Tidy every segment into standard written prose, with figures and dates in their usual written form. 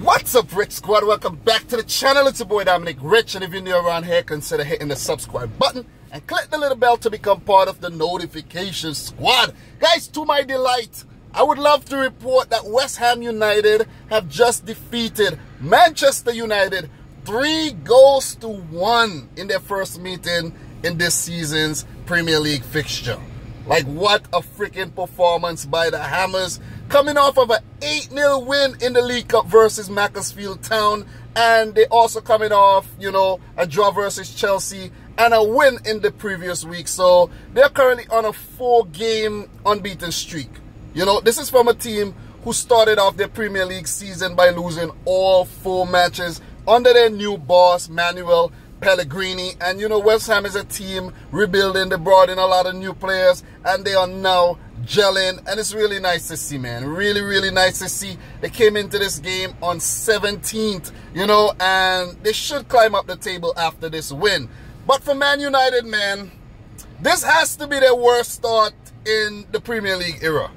What's up, Rich Squad? Welcome back to the channel. It's your boy Dominic Rich, and if you're new around here, consider hitting the subscribe button and click the little bell to become part of the notification squad. Guys, to my delight, I would love to report that West Ham United have just defeated Manchester United 3-1 in their first meeting in this season's Premier League fixture. Like, what a freaking performance by the Hammers, coming off of an 8-0 win in the League Cup versus Macclesfield Town, and they also coming off, a draw versus Chelsea and a win in the previous week. So they're currently on a 4-game unbeaten streak. This is from a team who started off their Premier League season by losing all 4 matches under their new boss, Manuel Pellegrini. And West Ham is a team rebuilding. They brought in a lot of new players and they are now gelling, and it's really nice to see, man. Really nice to see. They came into this game on 17th, and they should climb up the table after this win. But for Man United, man, this has to be their worst start in the Premier League era.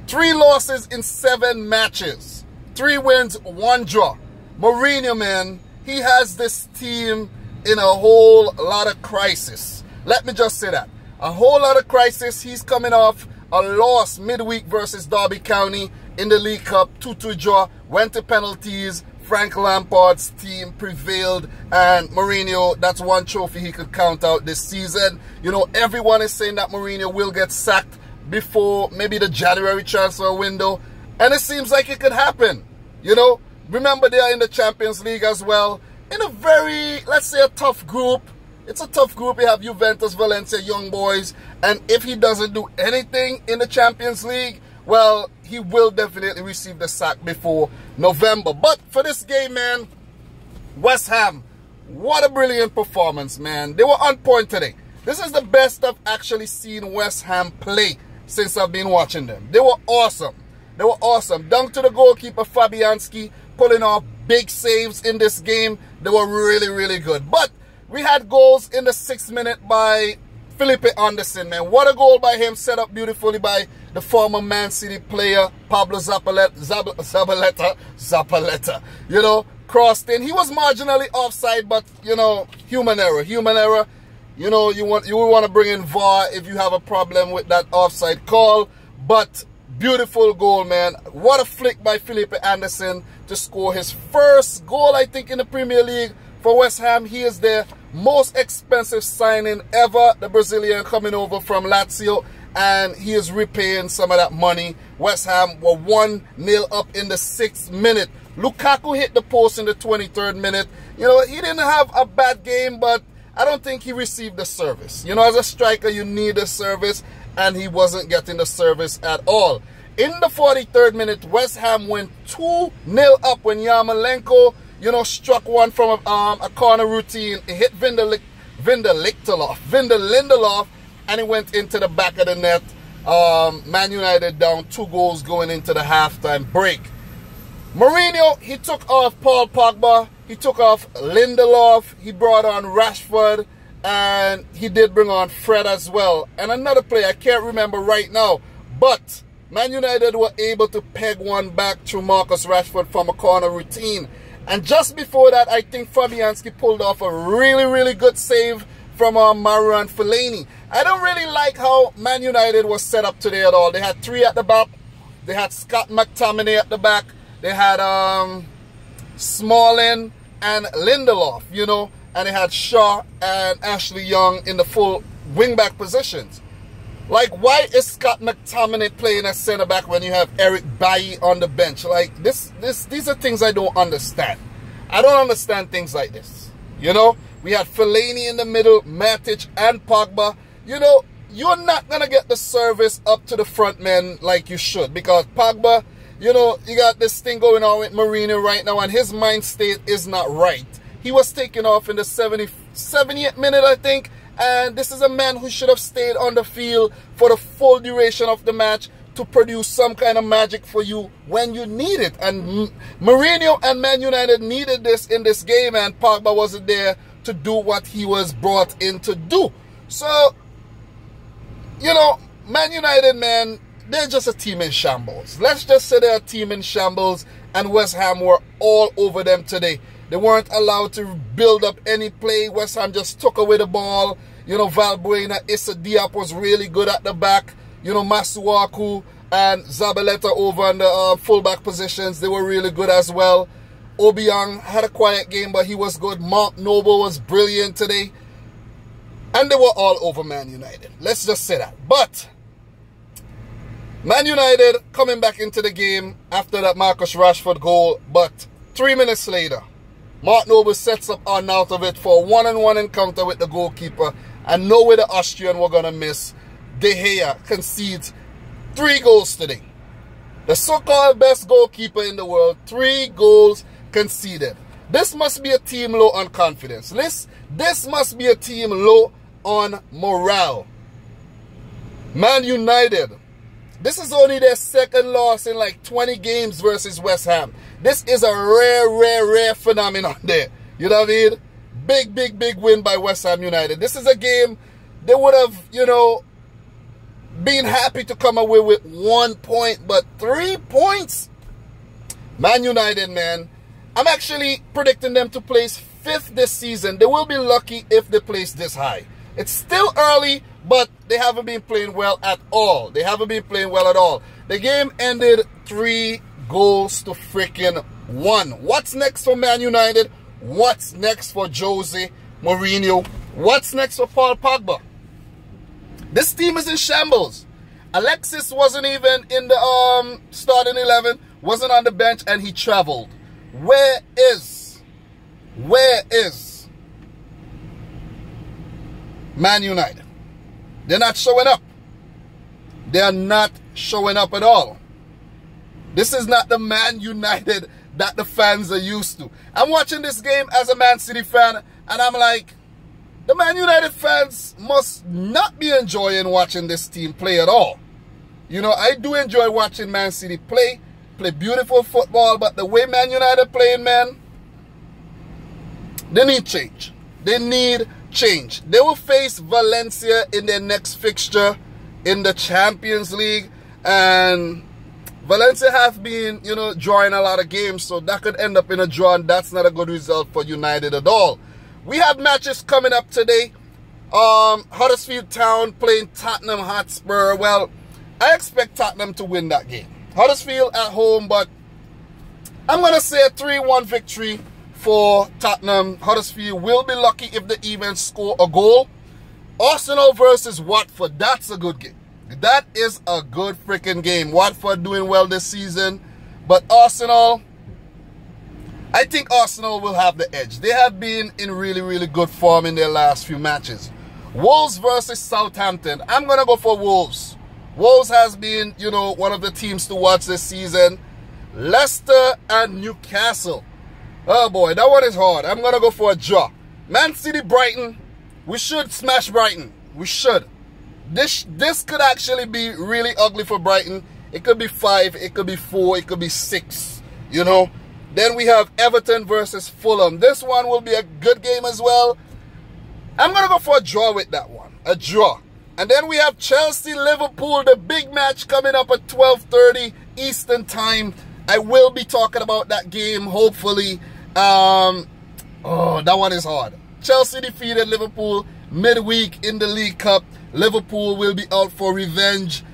3 losses in 7 matches, 3 wins, 1 draw. Mourinho, man, he has this team in a whole lot of crisis. Let me just say that. A whole lot of crisis. He's coming off a loss midweek versus Derby County in the League Cup, 2-2 draw, went to penalties. Frank Lampard's team prevailed, and Mourinho, that's 1 trophy he could count out this season. Everyone is saying that Mourinho will get sacked before maybe the January transfer window, and it seems like it could happen. Remember, they are in the Champions League as well, in a very, let's say, a tough group. It's a tough group. You have Juventus, Valencia, Young Boys, and if he doesn't do anything in the Champions League, well, he will definitely receive the sack before November. But for this game, man, West Ham, what a brilliant performance, man. They were on point today. This is the best I've actually seen West Ham play since I've been watching them. They were awesome. They were awesome. Down to the goalkeeper, Fabianski, pulling off big saves in this game. They were really good. But we had goals in the 6th minute by Felipe Anderson, man. What a goal by him, set up beautifully by the former Man City player, Pablo Zabaleta. Crossed in. He was marginally offside, but, human error. You want to bring in VAR if you have a problem with that offside call. But beautiful goal, man. What a flick by Felipe Anderson to score his first goal, I think, in the Premier League for West Ham. He is their most expensive signing ever, the Brazilian coming over from Lazio, and he is repaying some of that money. West Ham were 1-0 up in the 6th minute. Lukaku hit the post in the 23rd minute. He didn't have a bad game, but I don't think he received the service. As a striker, you need the service, and he wasn't getting the service at all. In the 43rd minute, West Ham went 2-0 up when Yarmolenko, struck one from a corner routine. It hit Lindelof, and it went into the back of the net. Man United down 2 goals going into the halftime break. Mourinho, he took off Paul Pogba, he took off Lindelof, he brought on Rashford, and he did bring on Fred as well. And another player, I can't remember right now, but Man United were able to peg one back through Marcus Rashford from a corner routine. And just before that, I think Fabianski pulled off a really good save from Marouane Fellaini. I don't really like how Man United was set up today at all. They had 3 at the back. They had Scott McTominay at the back. They had Smalling and Lindelof, and they had Shaw and Ashley Young in the full wing-back positions. Like, why is Scott McTominay playing as centre-back when you have Eric Bailly on the bench? Like, these are things I don't understand. I don't understand things like this. We had Fellaini in the middle, Matic and Pogba. You're not going to get the service up to the front men like you should, because Pogba, you got this thing going on with Mourinho right now, and his mind state is not right. He was taken off in the 70th minute, I think. And this is a man who should have stayed on the field for the full duration of the match to produce some kind of magic for you when you need it. And Mourinho and Man United needed this in this game, and Pogba wasn't there to do what he was brought in to do. So, Man United, man, they're just a team in shambles. Let's just say they're a team in shambles, and West Ham were all over them today. They weren't allowed to build up any play. West Ham just took away the ball. You know, Valbuena, Issa Diop was really good at the back. You know, Masuaku and Zabaleta over on the fullback positions, they were really good as well. Obiang had a quiet game, but he was good. Mark Noble was brilliant today. And they were all over Man United. Let's just say that. But Man United coming back into the game after that Marcus Rashford goal. But 3 minutes later, Mark Noble sets up Arnautovic for a one-on-one encounter with the goalkeeper. And know where the Austrian were going to miss. De Gea concedes 3 goals today. The so-called best goalkeeper in the world, 3 goals conceded. This must be a team low on confidence. This must be a team low on morale. Man United, this is only their 2nd loss in like 20 games versus West Ham. This is a rare phenomenon there. You know what I mean? Big win by West Ham United. This is a game they would have, you know, been happy to come away with 1 point, but 3 points? Man United, man. I'm actually predicting them to place 5th this season. They will be lucky if they place this high. It's still early, but they haven't been playing well at all. They haven't been playing well at all. The game ended 3 goals to freaking 1. What's next for Man United? What's next for Jose Mourinho? What's next for Paul Pogba? This team is in shambles. Alexis wasn't even in the starting 11, wasn't on the bench, and he traveled. Where is Man United? They're not showing up. They are not showing up at all. This is not the Man United that the fans are used to. I'm watching this game as a Man City fan, and I'm like, the Man United fans must not be enjoying watching this team play at all. You know, I do enjoy watching Man City play beautiful football, but the way Man United playing, man, they need change. They need change. They will face Valencia in their next fixture in the Champions League, and Valencia have been, you know, drawing a lot of games, so that could end up in a draw, and that's not a good result for United at all. We have matches coming up today. Huddersfield Town playing Tottenham Hotspur. Well, I expect Tottenham to win that game. Huddersfield at home, but I'm going to say a 3-1 victory for Tottenham. Huddersfield will be lucky if they even score a goal. Arsenal versus Watford. That's a good game. That is a good freaking game. Watford doing well this season. But Arsenal, I think Arsenal will have the edge. They have been in really good form in their last few matches. Wolves versus Southampton. I'm going to go for Wolves. Wolves has been, you know, one of the teams to watch this season. Leicester and Newcastle. Oh boy, that one is hard. I'm going to go for a draw. Man City, Brighton. We should smash Brighton. We should. This could actually be really ugly for Brighton. It could be 5, it could be 4, it could be 6, you know. Then we have Everton versus Fulham. This one will be a good game as well. I'm going to go for a draw with that one. A draw. And then we have Chelsea-Liverpool, the big match coming up at 12:30 Eastern Time. I will be talking about that game, hopefully. Oh, that one is hard. Chelsea defeated Liverpool midweek in the League Cup. Liverpool will be out for revenge.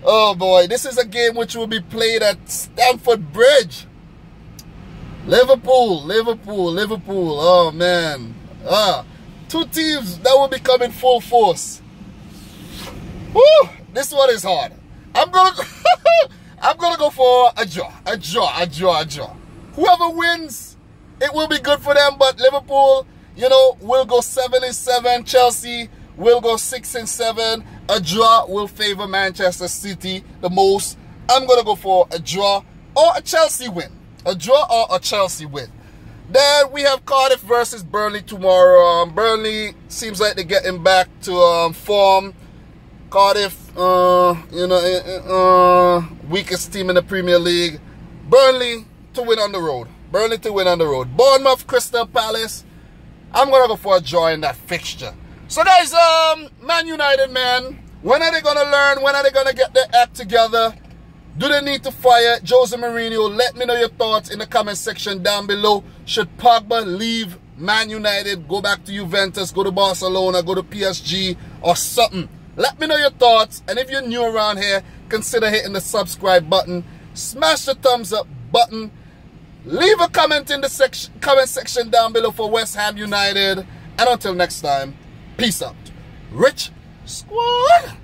Oh boy, this is a game which will be played at Stamford Bridge. Liverpool. Oh man. Two teams that will be coming full force. Woo! This one is hard. I'm gonna go for a draw. Whoever wins, it will be good for them. But Liverpool, you know, will go 7-7. Chelsea will go 6-7. A draw will favor Manchester City the most. I'm gonna go for a draw or a Chelsea win. A draw or a Chelsea win. Then we have Cardiff versus Burnley tomorrow. Burnley seems like they're getting back to form. Cardiff, weakest team in the Premier League. Burnley to win on the road. Bournemouth, Crystal Palace. I'm going to go for a draw in that fixture. So guys, Man United, man, when are they going to learn? When are they going to get their act together? Do they need to fire Jose Mourinho? Let me know your thoughts in the comment section down below. Should Pogba leave Man United, go back to Juventus, go to Barcelona, go to PSG or something? Let me know your thoughts. And if you're new around here, consider hitting the subscribe button. Smash the thumbs up button. Leave a comment in the comment section down below for West Ham United. And until next time, peace out. Rich Squad.